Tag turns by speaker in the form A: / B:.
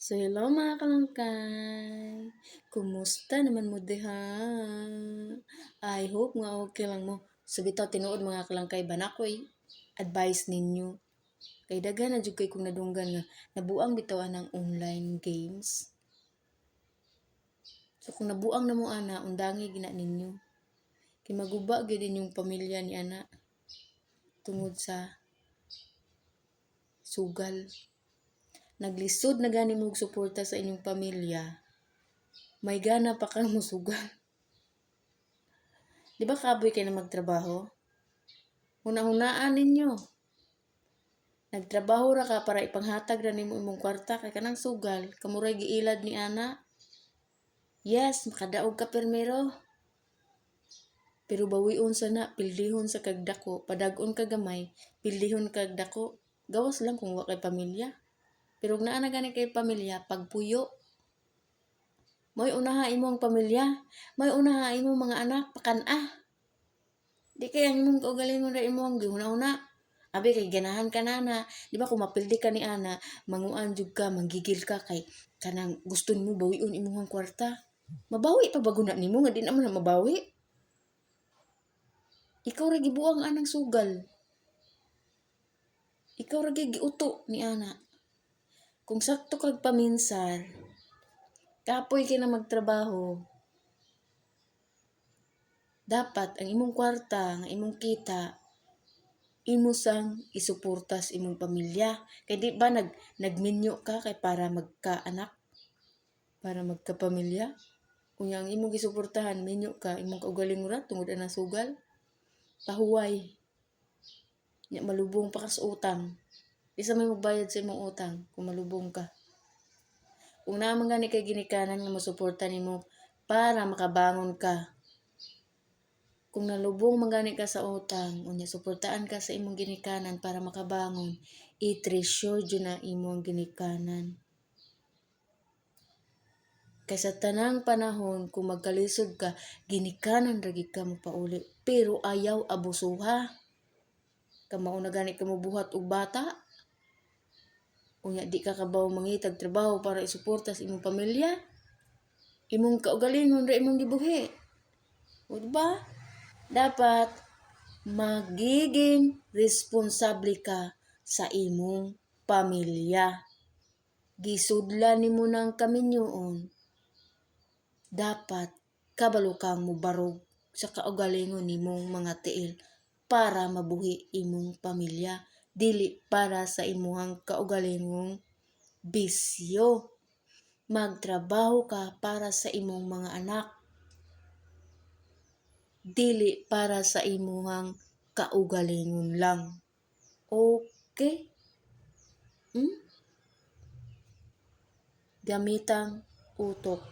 A: So, hello mga kalangkay. Kumusta naman mo diha? I hope nga okay lang mo. So, bitaw tinuod mga kalangkay ba na ko'y advice ninyo. Kay daghan na jud kay kung nadunggan nga nabuang bitaw ng online games. So, kung nabuang na mo ana, undangi gina ninyo. Kay maguba gyud inyong pamilya ni ana tungod sa sugal. Naglisod na gani mo og suporta sa inyong pamilya. May gana pa kang musugal. Di ba kaboy kayo na magtrabaho? Una-unaan ninyo. Nagtrabaho ra ka para ipanghatag ra nimo imong kwarta kay kanang sugal, kamuray giilad ni ana. Yes, makadaog ka permero. Pero bawion sana, pildihon sa kagdako, padag-on ka gamay, pildihon kag dako. Gawas lang kung wa kay pamilya. Pero kung naa na gani kay pamilya, pagpuyo. May unaha imong pamilya, may unaha imong mga anak, pakan-ah. Di kaya imong kaugalingon ra imong gihuna-una. Abi kay ganahan ka na, di ba kung mapildi ka ni ana, manguan jud ka, manggigil ka kay kanang gusto nimo bawion imong kwarta. Mabawi pa bago na nimo nga di naman na mabawi. Ikaw ra gibuang anang sugal. Ikaw ra giuto ni ana. Kung sakto kag paminsar, kapoy kay na magtrabaho. Dapat ang imong kwarta, nga imong kita, imo sang isuportas imong pamilya. Kay di ba nagminyo ka kay para magkaanak, para magkapamilya. Kung ang imong gisuportahan, minyo ka, imong kaugaling ra tungod ana sugal. Pahuway. Nya malubong pa ka sa utang. Isa may magbayad sa imong utang kung malubong ka. Kung naman gani kay ginikanan nga masuporta nimo para makabangon ka. Kung nalubong magani ka sa utang, unya suportaan ka sa imong ginikanan para makabangon, i-treasure jud na imong ginikanan. Kay sa tanang panahon, kung magkalisod ka, ginikanan ragi ka mo pauli. Pero ayaw abusuha. Kamao na gani ka mo buhat og bata. Unya di ka kabaw mangitag trabaho para isuporta sa imong pamilya. Imong kaugalingon ra imong gibuhi. O diba? Dapat magiging responsable ka sa imong pamilya. Gisudlan nimo ng kaminyoon. Dapat kabalo kang mubarog sa kaugalingon nimong mga tiil para mabuhi imong pamilya, dili para sa imuhang kaugalingong bisyo. Magtrabaho ka para sa imong mga anak, dili para sa imuhang kaugalingon lang. Okay? Gamitang utok.